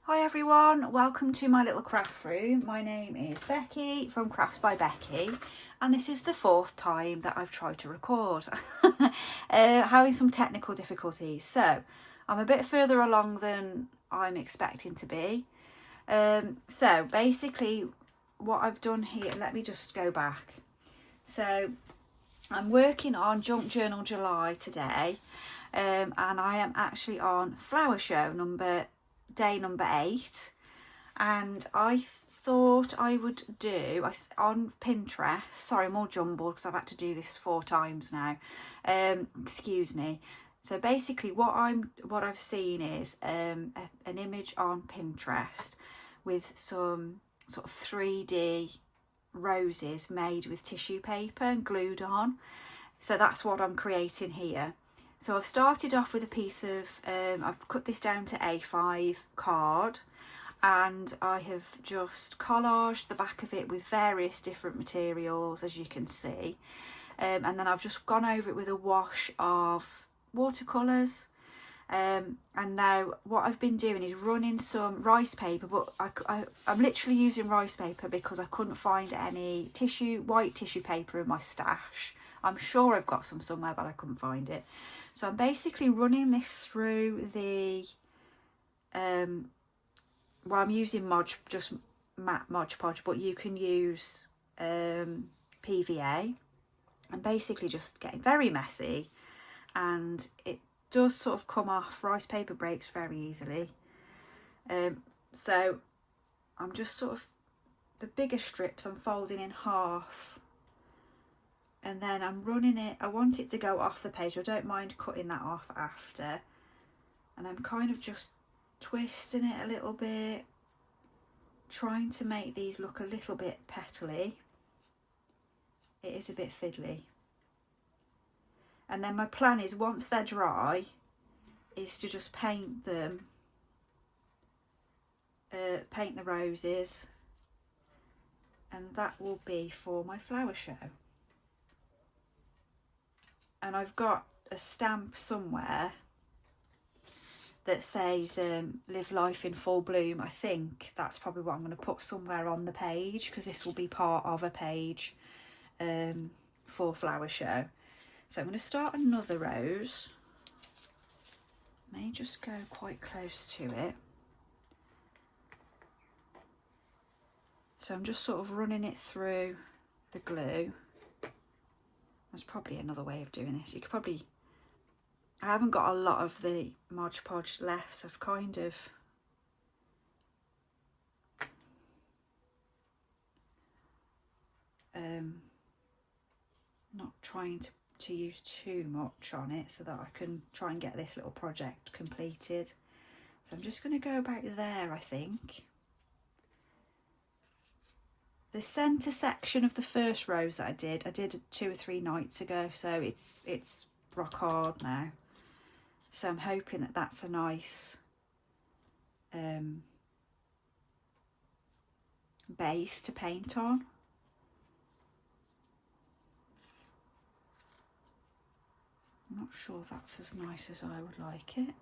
Hi everyone, welcome to my little craft room. My name is Becky from Crafts by Becky, and this is the fourth time that I've tried to record. Having some technical difficulties, so I'm a bit further along than I'm expecting to be. So basically what I've done here, let me just go back. So I'm working on Junk Journal July today, and I am actually on Flower Show day number 8, and I thought I would do on Pinterest. Sorry, I'm all jumbled because I've had to do this 4 times now. Excuse me. So basically, what I've seen is an image on Pinterest with some sort of 3D roses made with tissue paper and glued on. So that's what I'm creating here. So I've started off with a piece of, I've cut this down to A5 card, and I have just collaged the back of it with various different materials, as you can see. And then I've just gone over it with a wash of watercolours. And now what I've been doing is running some rice paper, but I'm literally using rice paper because I couldn't find any white tissue paper in my stash. I'm sure I've got some somewhere, but I couldn't find it. So I'm basically running this through the, I'm using just matte Mod Podge, but you can use PVA, and basically just getting very messy, and it does sort of come off. Rice paper breaks very easily. So I'm just sort of, the bigger strips I'm folding in half, and then I'm running it. I want it to go off the page. I don't mind cutting that off after. And I'm kind of just twisting it a little bit, trying to make these look a little bit petally. It is a bit fiddly. And then my plan is, once they're dry, is to just paint them, paint the roses, and that will be for my flower show. And I've got a stamp somewhere that says live life in full bloom. I think that's probably what I'm going to put somewhere on the page, because this will be part of a page for flower show. So I'm going to start another rose. May just go quite close to it. So I'm just sort of running it through the glue. There's probably another way of doing this. You could probably, I haven't got a lot of the Mod Podge left, so I've kind of not trying to use too much on it, so that I can try and get this little project completed. So I'm just going to go about there, I think. The centre section of the first rose that I did 2 or 3 nights ago, so it's rock hard now. So I'm hoping that that's a nice base to paint on. I'm not sure if that's as nice as I would like it.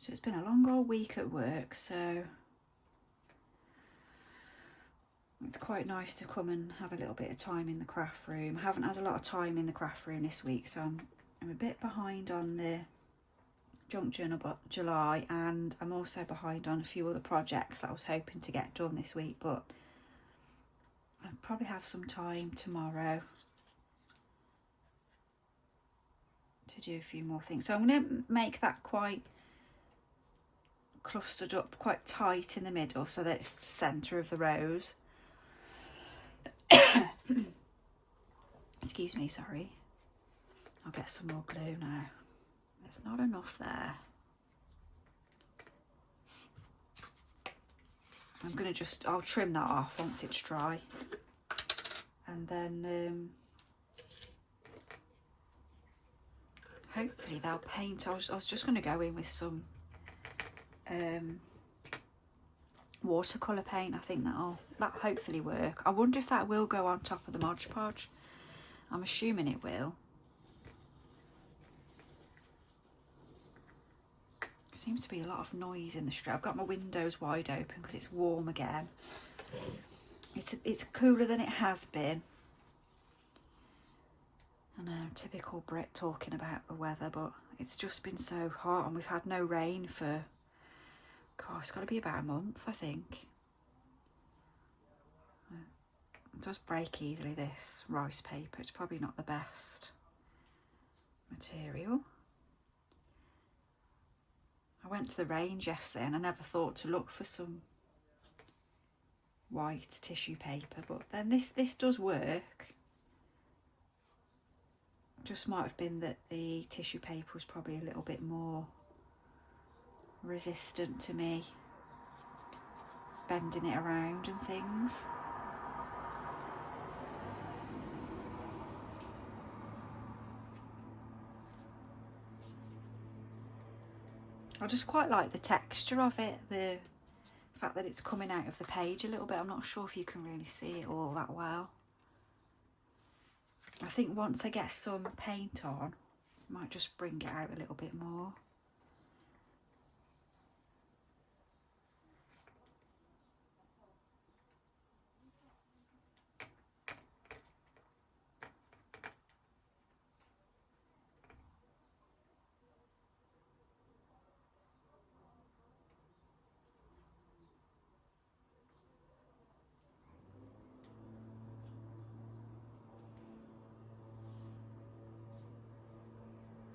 So it's been a long old week at work, so it's quite nice to come and have a little bit of time in the craft room. I haven't had a lot of time in the craft room this week, so I'm a bit behind on the Junk Journal July, and I'm also behind on a few other projects that I was hoping to get done this week, but I'll probably have some time tomorrow to do a few more things. So I'm going to make that quite clustered up, quite tight in the middle, so that it's the centre of the rose. Excuse me, sorry. I'll get some more glue now. There's not enough there. I'm going to I'll trim that off once it's dry. And then hopefully they'll paint. I was just going to go in with some watercolour paint. I think that'll hopefully work. I wonder if that will go on top of the Mod Podge. I'm assuming it will. Seems to be a lot of noise in the street. I've got my windows wide open because it's warm again. It's cooler than it has been. I know, typical Brit talking about the weather, but it's just been so hot and we've had no rain for, God, it's got to be about a month, I think. It does break easily, this rice paper. It's probably not the best material. I went to the range yesterday and I never thought to look for some white tissue paper, but then this does work. Just might have been that the tissue paper was probably a little bit more resistant to me bending it around and things. I just quite like the texture of it, the fact that it's coming out of the page a little bit. I'm not sure if you can really see it all that well. I think once I get some paint on, I might just bring it out a little bit more.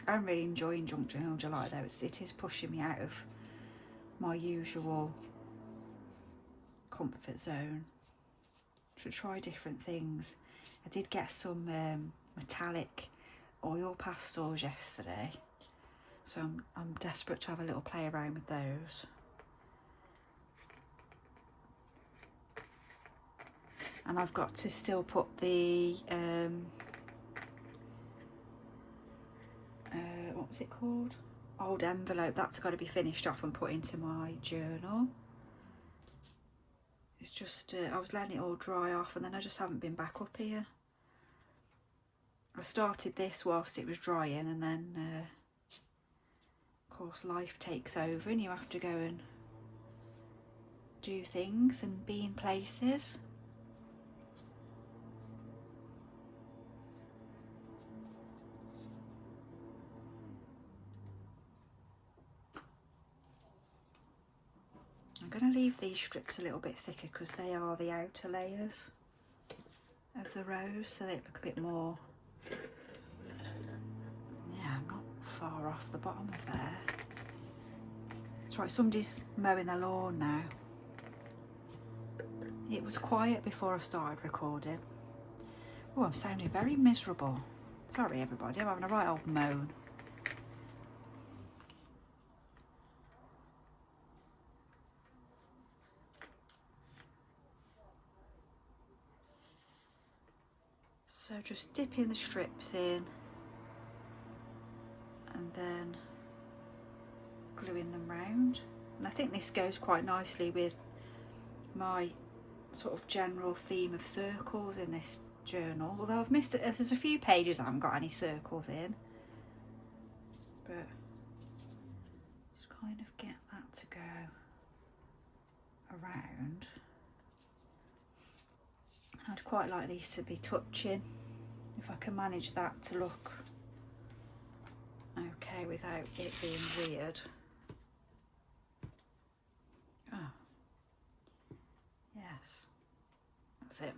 I'm really enjoying Junk Journal July though. It is pushing me out of my usual comfort zone to try different things. I did get some metallic oil pastels yesterday, so I'm desperate to have a little play around with those. And I've got to still put the what's it called? Old envelope. That's got to be finished off and put into my journal. It's just I was letting it all dry off and then I just haven't been back up here. I started this whilst it was drying and then of course life takes over and you have to go and do things and be in places. I'm going to leave these strips a little bit thicker because they are the outer layers of the rose, so they look a bit more, yeah, I'm not far off the bottom of there. That's right, somebody's mowing their lawn now. It was quiet before I started recording. Oh, I'm sounding very miserable. Sorry everybody, I'm having a right old moan. So just dipping the strips in and then gluing them round. And I think this goes quite nicely with my sort of general theme of circles in this journal. Although I've missed it, there's a few pages I haven't got any circles in. But just kind of get that to go around. I'd quite like these to be touching, if I can manage that to look okay without it being weird. Oh, yes, that's it.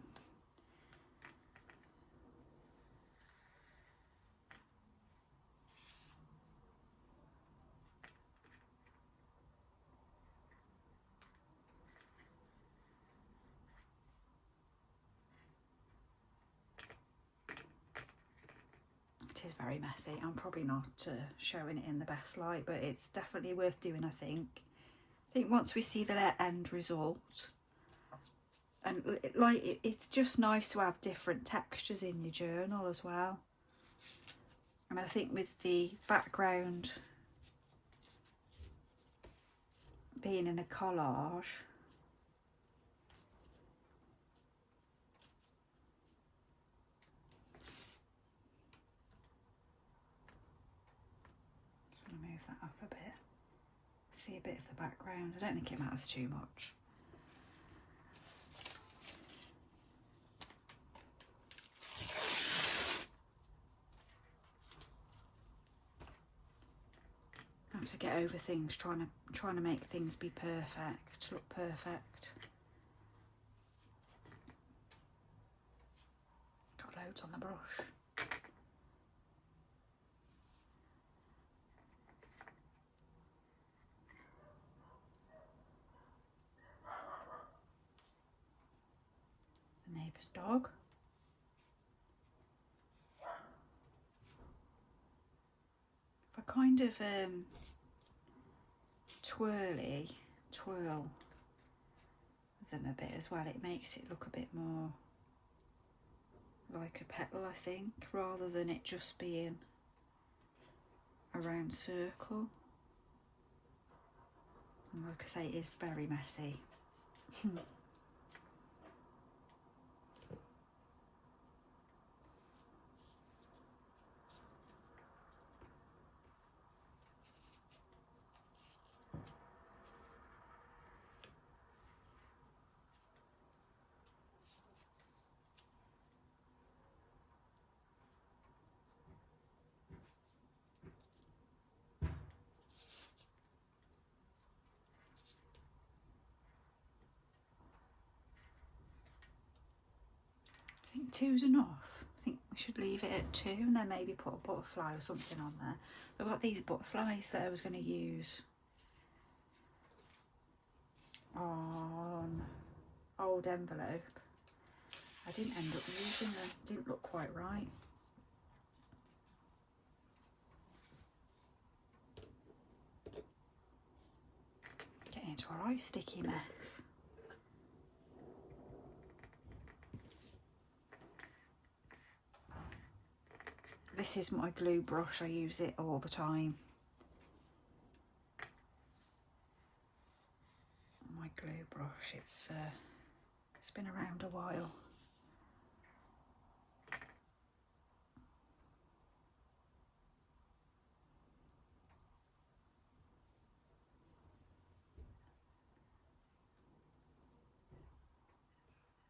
It is very messy. I'm probably not showing it in the best light, but it's definitely worth doing, I think. I think once we see the end result, and it's just nice to have different textures in your journal as well. And I think with the background being in a collage. Just want to move that up a bit. See a bit of the background. I don't think it matters too much. I have to get over things, trying to make things be perfect, look perfect. Got loads on the brush. The neighbour's dog. If I kind of twirl them a bit as well, it makes it look a bit more like a petal, I think, rather than it just being a round circle. And like I say, it is very messy. I think 2's enough. I think we should leave it at 2 and then maybe put a butterfly or something on there. I've got these butterflies that I was going to use on old envelope. I didn't end up using them, didn't look quite right. Getting into a right sticky mess. This is my glue brush, I use it all the time. My glue brush, it's been around a while.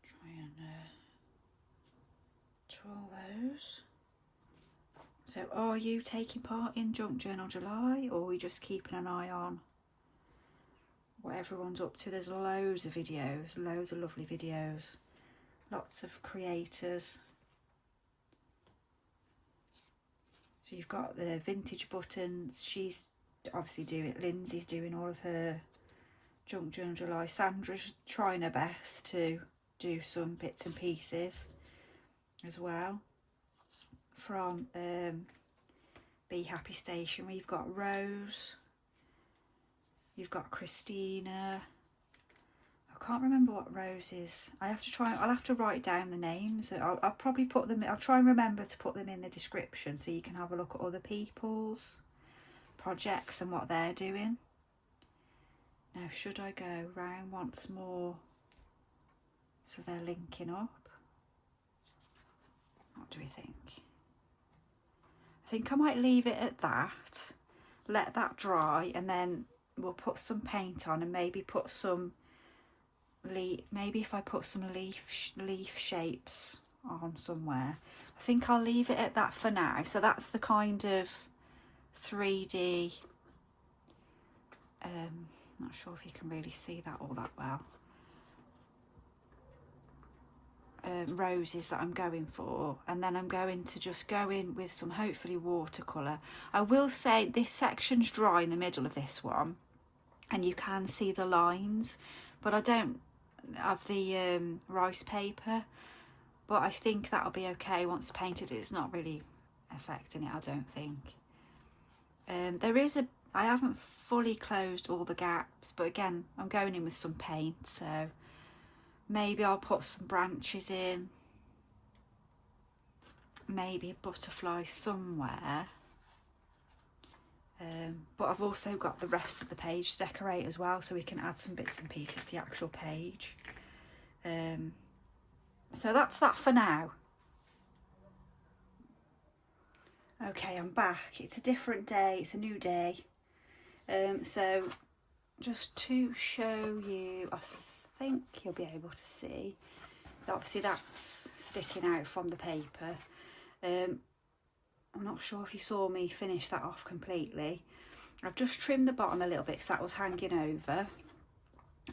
Try and twirl those. So are you taking part in Junk Journal July, or are we just keeping an eye on what everyone's up to? There's loads of videos, loads of lovely videos, lots of creators. So you've got the vintage buttons, she's obviously doing, Lindsay's doing all of her Junk Journal July, Sandra's trying her best to do some bits and pieces as well. From Be Happy Stationery, you've got Rose, you've got Christina. I can't remember what Rose is. I'll have to write down the names. I'll probably put them, I'll try and remember to put them in the description so you can have a look at other people's projects and what they're doing. Now, should I go round once more so they're linking up? What do we think? I think I might leave it at that, let that dry, and then we'll put some paint on and maybe put some maybe if I put some leaf shapes on somewhere. I think I'll leave it at that for now. So that's the kind of 3D, not sure if you can really see that all that well, roses that I'm going for, and then I'm going to just go in with some hopefully watercolour. I will say this section's dry in the middle of this one and you can see the lines, but I don't have the rice paper, but I think that'll be okay once painted. It's not really affecting it, I don't think. I haven't fully closed all the gaps, but again I'm going in with some paint, so maybe I'll put some branches in, maybe a butterfly somewhere. But I've also got the rest of the page to decorate as well, so we can add some bits and pieces to the actual page. So that's that for now. Okay, I'm back. It's a different day, it's a new day. So just to show you, I think you'll be able to see, obviously that's sticking out from the paper. I'm not sure if you saw me finish that off completely. I've just trimmed the bottom a little bit because that was hanging over.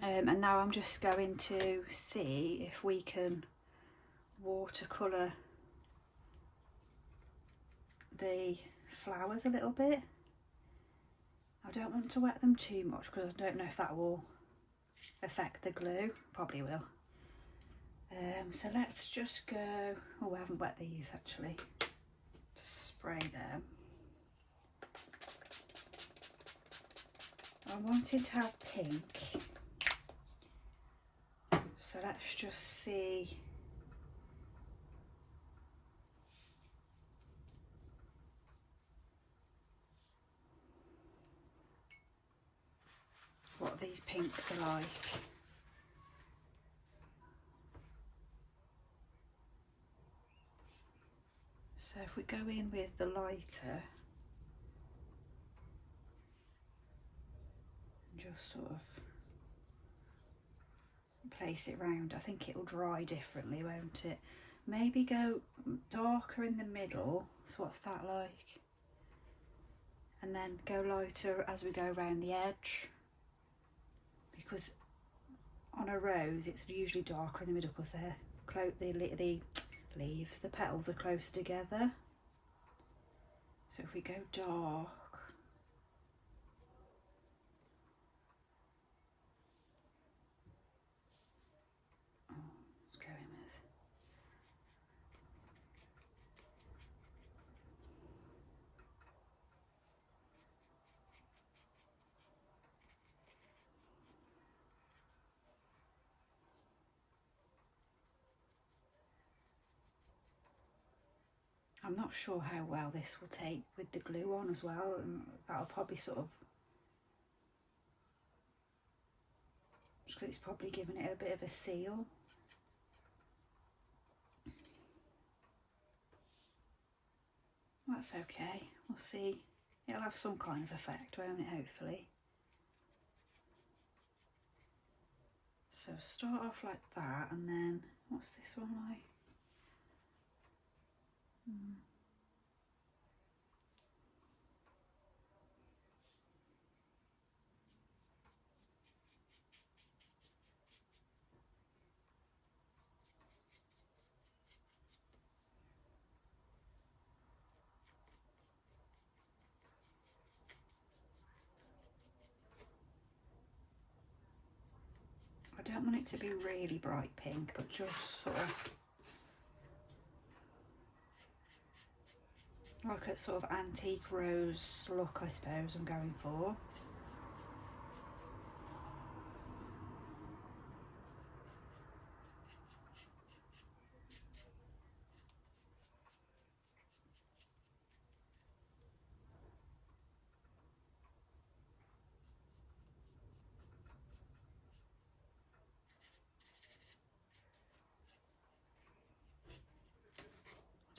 And now I'm just going to see if we can watercolour the flowers a little bit. I don't want to wet them too much because I don't know if that will affect the glue. Probably will. So let's just go, oh, I haven't wet these actually, just spray them. I wanted to have pink, so let's just see. What these pinks are like. So if we go in with the lighter and just sort of place it round, I think it'll dry differently, won't it? Maybe go darker in the middle, so what's that like? And then go lighter as we go around the edge, because on a rose it's usually darker in the middle because the leaves, the petals are close together. So if we go dark, let's go in with, I'm not sure how well this will take with the glue on as well, and that'll probably sort of, just because it's probably giving it a bit of a seal. That's okay, we'll see. It'll have some kind of effect, won't it, hopefully. So start off like that, and then, what's this one like? I don't want it to be really bright pink, but just sort of like a sort of antique rose look, I suppose I'm going for.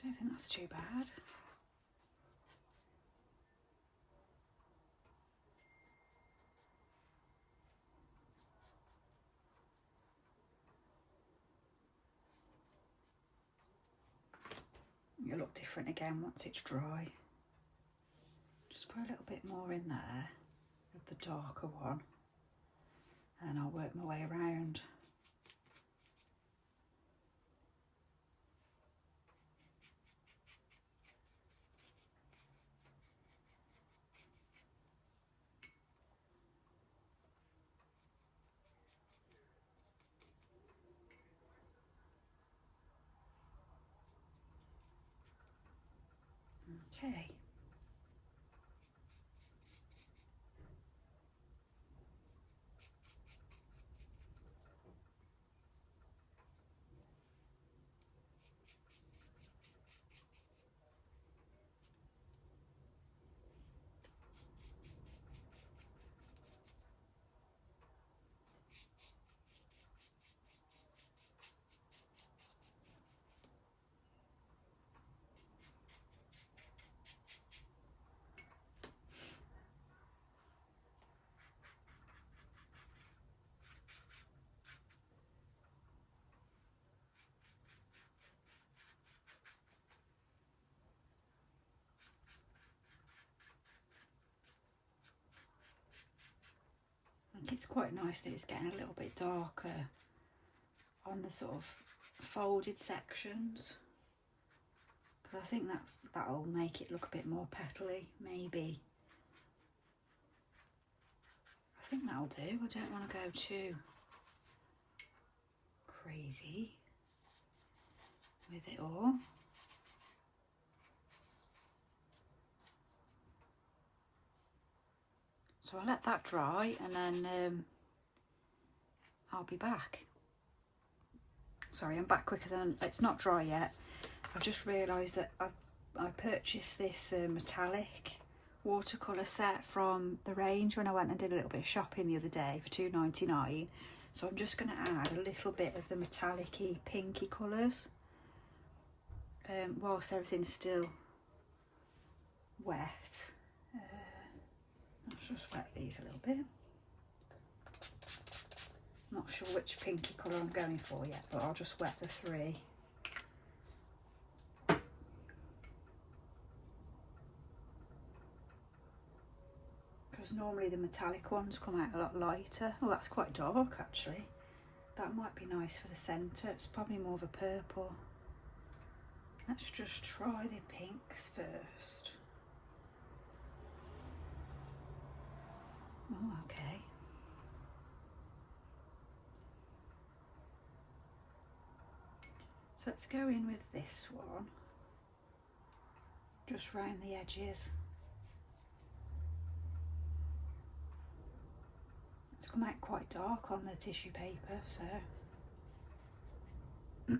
I don't think that's too bad. It'll look different again once it's dry. Just put a little bit more in there of the darker one, and I'll work my way around. Okay. It's quite nice that it's getting a little bit darker on the sort of folded sections, because I think that'll make it look a bit more petally, maybe. I think that'll do. I don't want to go too crazy with it all. So I'll let that dry, and then I'll be back. Sorry, I'm back quicker than, it's not dry yet. I've just realised that I purchased this metallic watercolour set from the range when I went and did a little bit of shopping the other day for £2.99. So I'm just going to add a little bit of the metallic-y, pinky colours whilst everything's still wet. Let's just wet these a little bit. Not sure which pinky colour I'm going for yet, but I'll just wet the three. Because normally the metallic ones come out a lot lighter. Oh, that's quite dark actually. That might be nice for the centre. It's probably more of a purple. Let's just try the pinks first. Oh, okay. So let's go in with this one, just round the edges. It's come out quite dark on the tissue paper, so I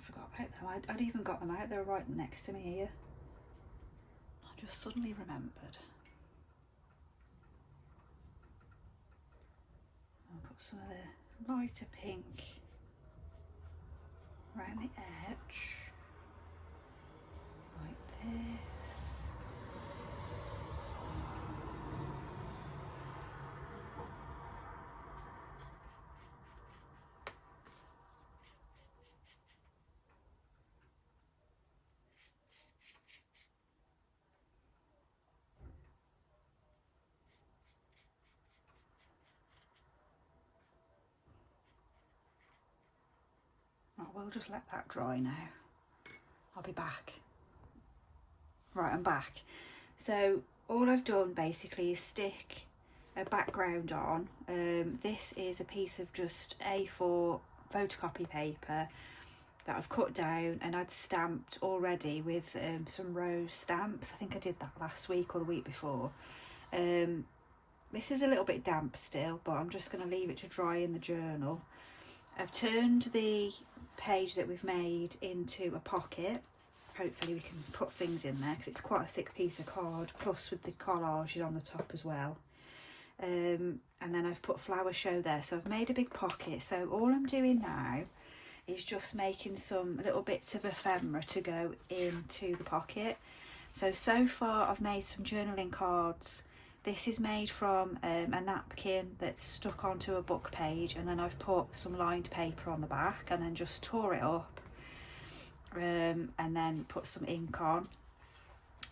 forgot about them. I'd even got them out, they were right next to me here. I just suddenly remembered. I'll put some of the lighter pink around the edge, like this. Right, we'll just let that dry now. I'll be back. Right, I'm back. So all I've done basically is stick a background on. This is a piece of just A4 photocopy paper that I've cut down and I'd stamped already with some rose stamps. I think I did that last week or the week before. This is a little bit damp still, but I'm just going to leave it to dry in the journal. I've turned the page that we've made into a pocket. Hopefully we can put things in there because it's quite a thick piece of card, plus with the collage on the top as well. And then I've put flower show there, so I've made a big pocket. So all I'm doing now is just making some little bits of ephemera to go into the pocket. So far I've made some journaling cards. This is made from a napkin that's stuck onto a book page, and then I've put some lined paper on the back and then just tore it up and then put some ink on.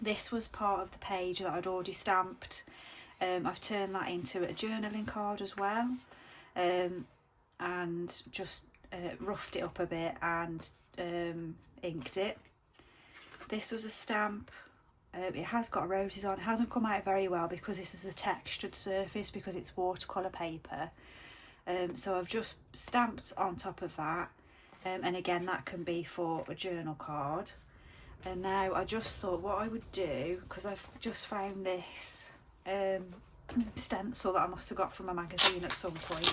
This was part of the page that I'd already stamped. I've turned that into a journaling card as well, and just roughed it up a bit and inked it. This was a stamp. It has got roses on. It hasn't come out very well because this is a textured surface because it's watercolour paper. So I've just stamped on top of that. And again, that can be for a journal card. And now I just thought what I would do, because I've just found this stencil that I must have got from a magazine at some point.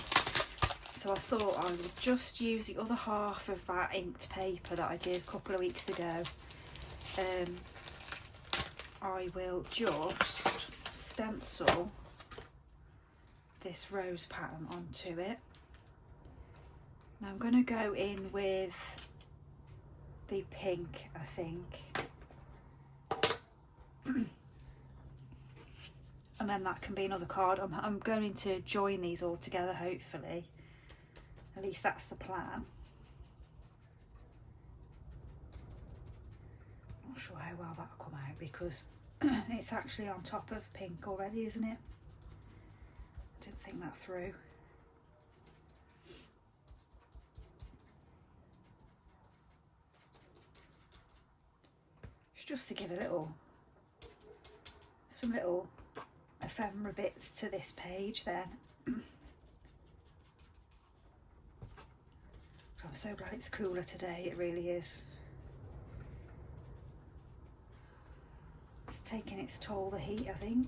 So I thought I would just use the other half of that inked paper that I did a couple of weeks ago. I will just stencil this rose pattern onto it. Now I'm going to go in with the pink, I think. And then that can be another card. I'm going to join these all together, hopefully. At least that's the plan. sure how well that'll come out because it's actually on top of pink already, isn't it? Didn't think that through. It's just to give some little ephemera bits to this page then. I'm so glad it's cooler today, it really is. It's taking its toll, the heat, I think.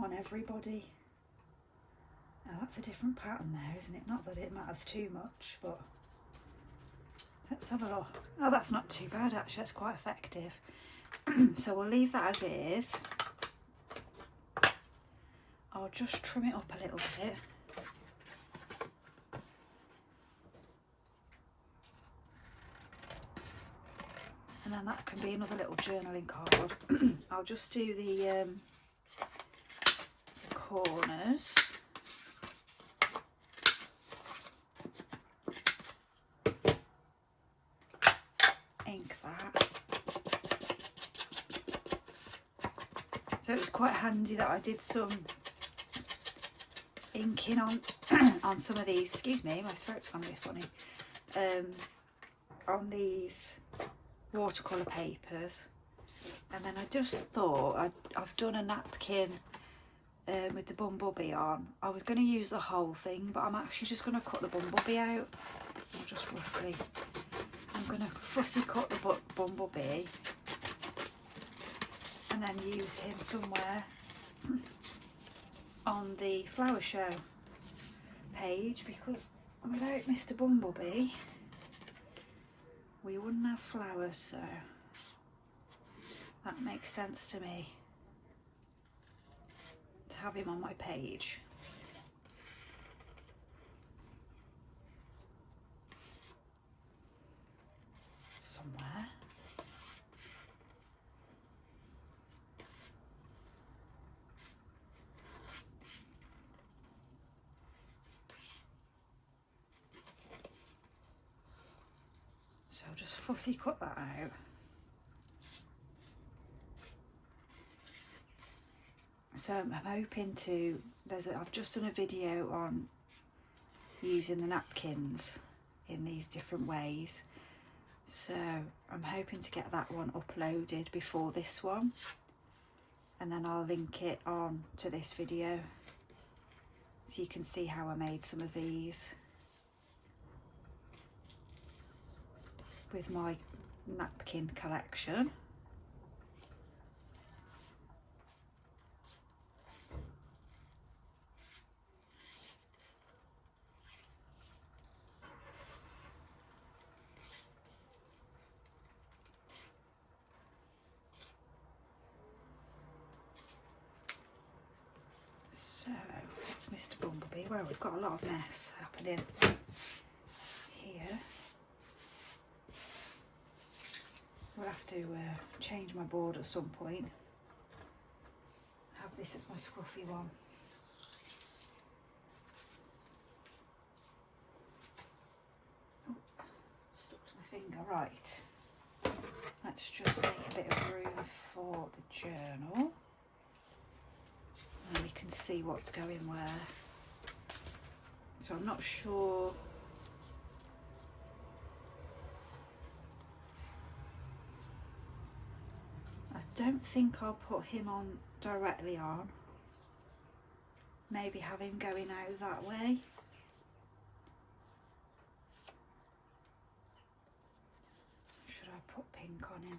On everybody. Now that's a different pattern there, isn't it? Not that it matters too much, but let's have a look. Oh, that's not too bad actually, that's quite effective. So we'll leave that as it is. I'll just trim it up a little bit. And then that can be another little journaling card. I'll just do the corners. Ink that. So it was quite handy that I did some inking on on some of these. Excuse me, my throat's gonna be funny. On these watercolour papers, and then I just thought I've done a napkin with the bumblebee on. I was going to use the whole thing, but I'm actually just going to cut the bumblebee out. Or just roughly. I'm going to fussy cut the bumblebee and then use him somewhere on the flower show page, because without Mr. Bumblebee we wouldn't have flowers, so that makes sense to me to have him on my page. Somewhere. So I'll just fussy cut that out. So I'm hoping to, I've just done a video on using the napkins in these different ways. So I'm hoping to get that one uploaded before this one. And then I'll link it on to this video so you can see how I made some of these with my napkin collection. So it's Mr. Bumblebee. Well, we've got a lot of mess happening here. We'll have to change my board at some point. Have this as my scruffy one. Oh, stuck to my finger. Right. Let's just make a bit of room for the journal. And we can see what's going where. So I'm not sure. I don't think I'll put him on directly on. Maybe have him going out that way. Should I put pink on him?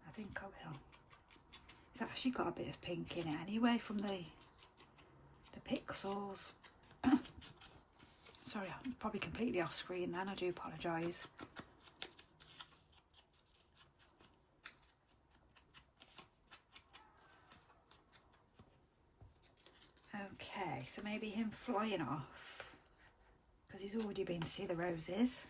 I think I will. It's actually got a bit of pink in it anyway from the pixels. Sorry, I'm probably completely off screen then, I do apologise. Okay, so maybe him flying off, because he's already been to see the roses.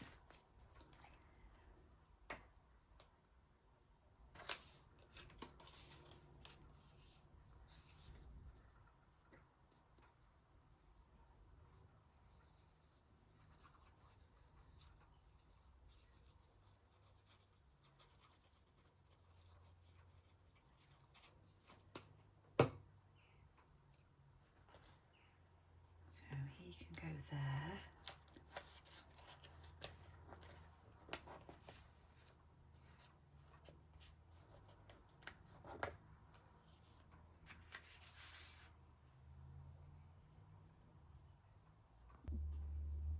you can go there.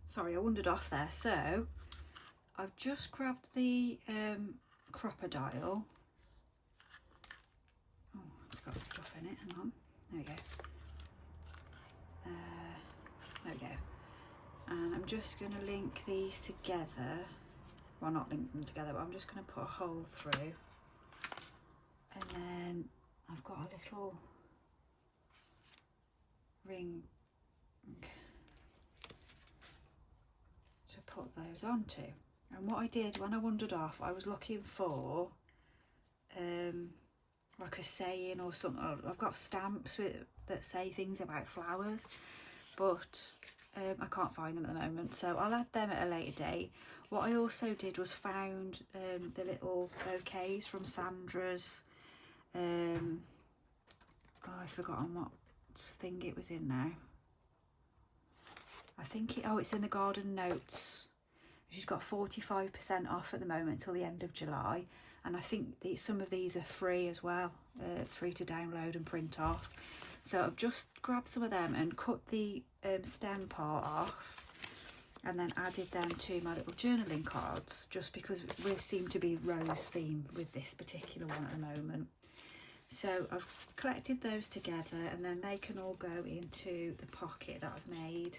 Sorry, I wandered off there. So I've just grabbed the Crop-A-Dile. Oh, it's got stuff in it. Hang on. There we go. There we go. And I'm just going to link these together. Well, not link them together, but I'm just going to put a hole through. And then I've got a little ring to put those onto. And what I did when I wandered off, I was looking for like a saying or something. I've got stamps that say things about flowers, but I can't find them at the moment, so I'll add them at a later date. What I also did was found the little bouquets from Sandra's. Oh, I've forgotten what thing it was in now. I think it's in the Garden Notes. She's got 45% off at the moment till the end of July, and I think some of these are free as well, free to download and print off. So I've just grabbed some of them and cut the stem part off, and then added them to my little journaling cards, just because we seem to be rose themed with this particular one at the moment. So I've collected those together, and then they can all go into the pocket that I've made.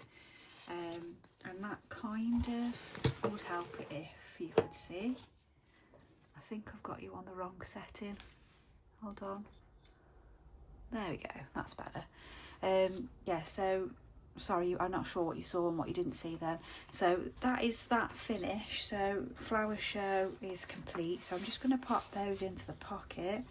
And that kind of would help it if you could see. I think I've got you on the wrong setting. Hold on. There we go, that's better. Yeah, so sorry, I'm not sure what you saw and what you didn't see then. So that is that finish. So Flower Show is complete. So I'm just going to pop those into the pocket.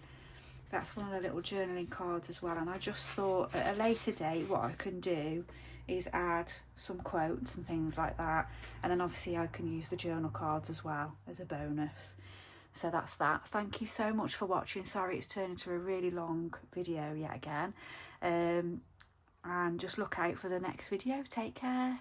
That's one of the little journaling cards as well. And I just thought at a later date what I can do is add some quotes and things like that, and then obviously I can use the journal cards as well as a bonus. So that's that. Thank you so much for watching. Sorry it's turned into a really long video yet again, and just look out for the next video. Take care.